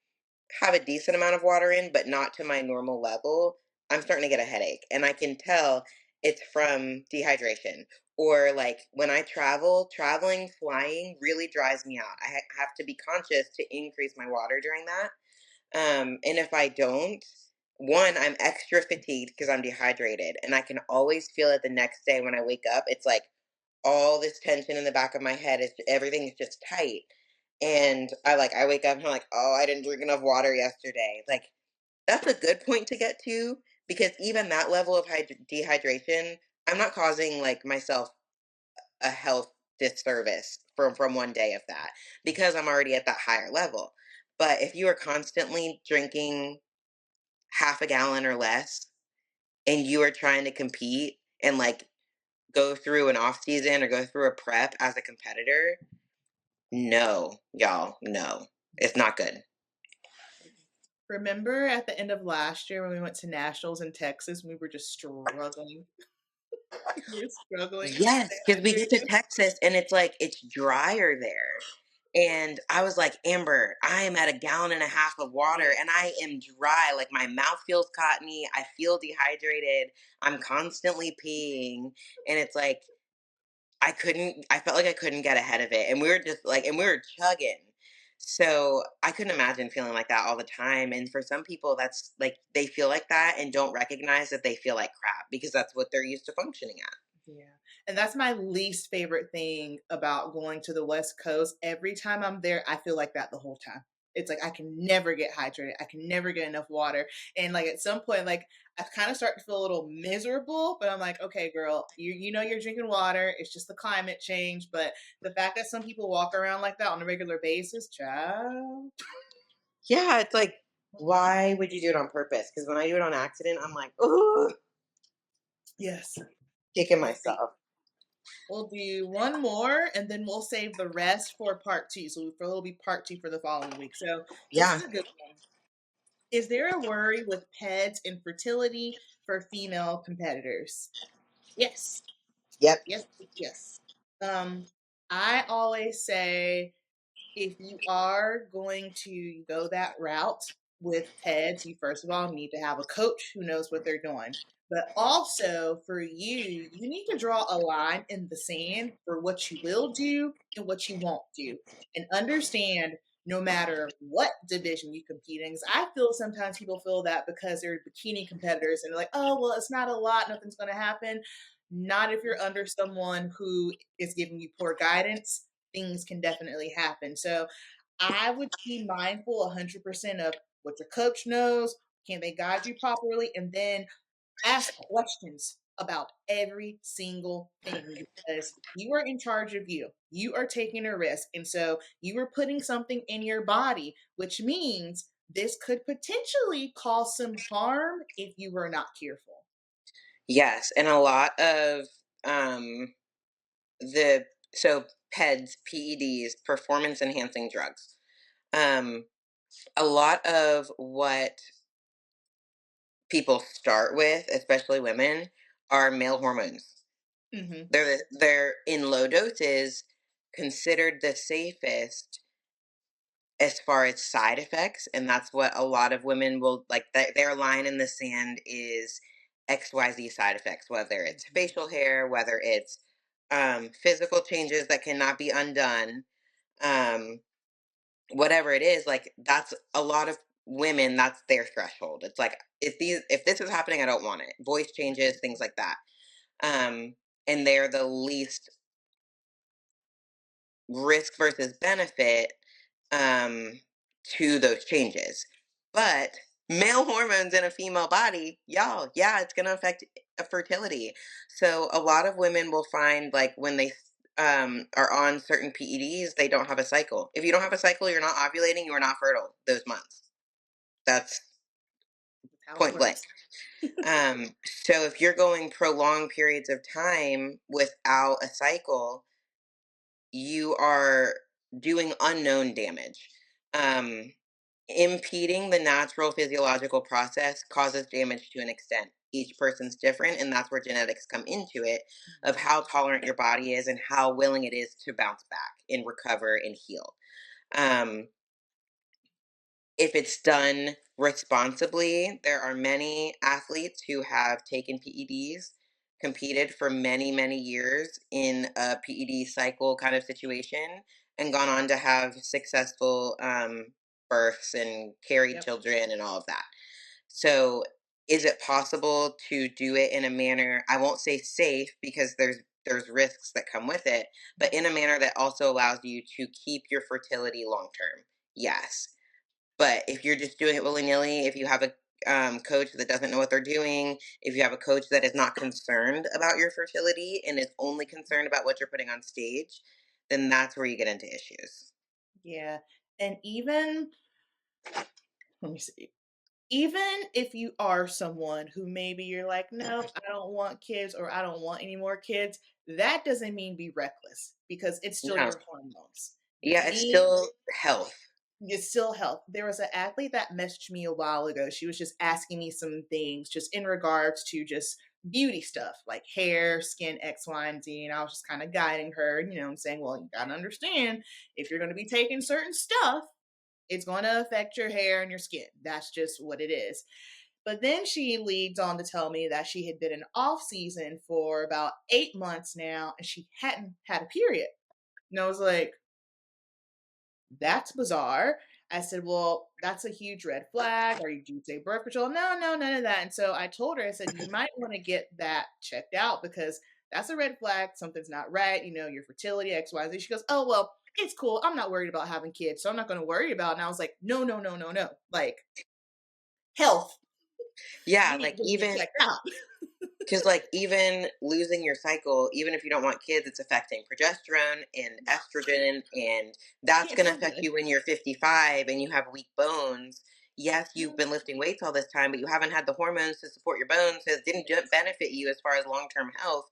have a decent amount of water in, but not to my normal level, I'm starting to get a headache. And I can tell it's from dehydration. Or like when I traveling, flying really dries me out. Have to be conscious to increase my water during that. And if I don't, one, I'm extra fatigued because I'm dehydrated. And I can always feel it the next day when I wake up. It's like all this tension in the back of my head is everything is just tight. And I wake up and I'm like, oh, I didn't drink enough water yesterday. Like that's a good point to get to because even that level of dehydration, I'm not causing like myself a health disservice from one day of that because I'm already at that higher level. But if you are constantly drinking half a gallon or less and you are trying to compete and like go through an off season or go through a prep as a competitor, no, y'all, no. It's not good. Remember at the end of last year when we went to nationals in Texas, we were just struggling. We were struggling to Yes, stay because we get to hydrated. Texas and it's like it's drier there. And I was like, Amber, I am at a gallon and a half of water Yeah. and I am dry. Like my mouth feels cottony. I feel dehydrated. I'm constantly peeing. And it's like, I felt like I couldn't get ahead of it. And we were just like, and we were chugging. So I couldn't imagine feeling like that all the time. And for some people, that's like, they feel like that and don't recognize that they feel like crap because that's what they're used to functioning at. Yeah. And that's my least favorite thing about going to the West Coast. Every time I'm there, I feel like that the whole time. It's like I can never get hydrated. I can never get enough water. And like at some point, like I kind of start to feel a little miserable, but I'm like, okay, girl, you know you're drinking water. It's just the climate change. But the fact that some people walk around like that on a regular basis, child. Yeah, it's like, why would you do it on purpose? Because when I do it on accident, I'm like, ooh, Yes. kicking Let's see. myself. We'll do one more and then we'll save the rest for part two. So for it'll be part two for the following week. So this Yeah. is a good one. Is there a worry with PEDs and fertility for female competitors? Yes. Yep. Yes. Yes. I always say if you are going to go that route with PEDs, you first of all need to have a coach who knows what they're doing. But also for you, you need to draw a line in the sand for what you will do and what you won't do. And understand no matter what division you compete in. Because I feel sometimes people feel that because they're bikini competitors and they're like, oh, well, it's not a lot, nothing's going to happen. Not if you're under someone who is giving you poor guidance, things can definitely happen. So I would be mindful 100% of what your coach knows. Can they guide you properly? And then ask questions about every single thing because you are in charge of you. You are taking a risk. And so you are putting something in your body, which means this could potentially cause some harm if you were not careful. Yes, and a lot of the so PEDs, PEDs, performance enhancing drugs. Um, a lot of what people start with, especially women, are male hormones. Hmm. They're in low doses considered the safest as far as side effects, and that's what a lot of women will like. Their line in the sand is XYZ side effects, whether it's facial hair, whether it's physical changes that cannot be undone, um, whatever it is. Like that's a lot of women. That's their threshold. It's like if this is happening, I don't want it. Voice changes, things like that. Um, and they're the least risk versus benefit um, to those changes. But male hormones in a female body, y'all, yeah, it's going to affect fertility. So a lot of women will find like when they are on certain PEDs, they don't have a cycle. If you don't have a cycle, you're not ovulating, you are not fertile those months. That's That's how it point blank. works. So if you're going prolonged periods of time without a cycle, you are doing unknown damage. Um, Impeding the natural physiological process causes damage to an extent. Each person's different, and that's where genetics come into it of how tolerant your body is and how willing it is to bounce back and recover and heal. Um, if it's done responsibly, there are many athletes who have taken PEDs, competed for many, many years in a PED cycle kind of situation, and gone on to have successful births and carried Yep. children and all of that. So, is it possible to do it in a manner, I won't say safe because there's risks that come with it, but in a manner that also allows you to keep your fertility long term? Yes. But if you're just doing it willy nilly, if you have a coach that doesn't know what they're doing, if you have a coach that is not concerned about your fertility and is only concerned about what you're putting on stage, then that's where you get into issues. Yeah. And even, let me see. Even if you are someone who maybe you're like, nope, I don't want kids or I don't want any more kids, that doesn't mean be reckless because it's still No. your hormones. Yeah, it's Being still health. It's still health. There was an athlete that messaged me a while ago. She was just asking me some things just in regards to just beauty stuff like hair, skin, X, Y, and Z. And I was just kind of guiding her, and saying, well, you got to understand if you're going to be taking certain stuff, it's going to affect your hair and your skin. That's just what it is. But then she leads on to tell me that she had been in off season for about 8 months now and she hadn't had a period. And I was like, that's bizarre. I said, well, that's a huge red flag. Are you do you say birth control? No, no, none of that. And so I told her, I said, you might want to get that checked out because that's a red flag. Something's not right. Your fertility, X, Y, Z. She goes, oh, well, it's cool. I'm not worried about having kids. So I'm not going to worry about it. And I was like, no, no, no, no, no. Like health, Yeah, you need like to get this even checked out. because like even losing your cycle, even if you don't want kids, it's affecting progesterone and Yeah, estrogen, and you that's can't going to feel affect good. you when you're 55 and you have weak bones. Yes, you've Yeah. been lifting weights all this time, but you haven't had the hormones to support your bones, so it didn't benefit you as far as long-term health.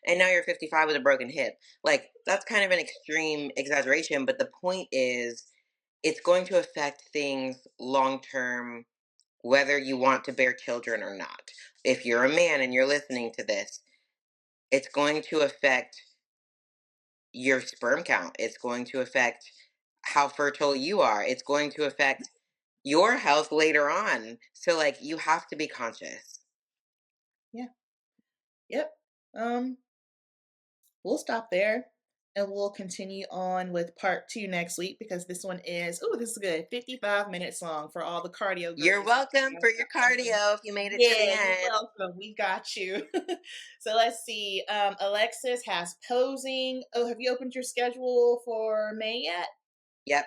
And now you're 55 with a broken hip. Like that's kind of an extreme exaggeration, but the point is it's going to affect things long term whether you want to bear children or not. If you're a man and you're listening to this, it's going to affect your sperm count. It's going to affect how fertile you are. It's going to affect your health later on. So, like, you have to be conscious. Yeah. Yep. We'll stop there and we'll continue on with part 2 next week because this one is, oh, this is good, 55 minutes long for all the cardio You're girlies out welcome there. for your cardio if you made it to the Yeah, you're end. welcome. We got you. So let's see. Alexis has posing. Oh, have you opened your schedule for May yet? Yep.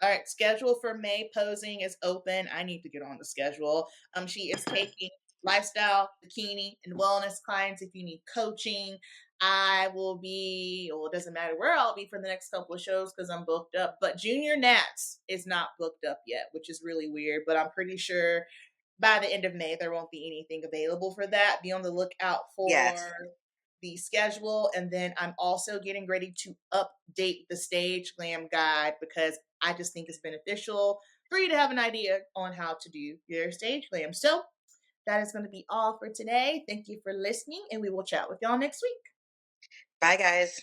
All right, schedule for May posing is open. I need to get on the schedule. She is taking lifestyle, bikini, and wellness clients. If you need coaching, I will be, well, it doesn't matter where I'll be for the next couple of shows because I'm booked up. But Junior Nats is not booked up yet, which is really weird. But I'm pretty sure by the end of May, there won't be anything available for that. Be on the lookout Yes. for the schedule. And then I'm also getting ready to update the stage glam guide because I just think it's beneficial for you to have an idea on how to do your stage glam. So that is going to be all for today. Thank you for listening, and we will chat with y'all next week. Bye, guys.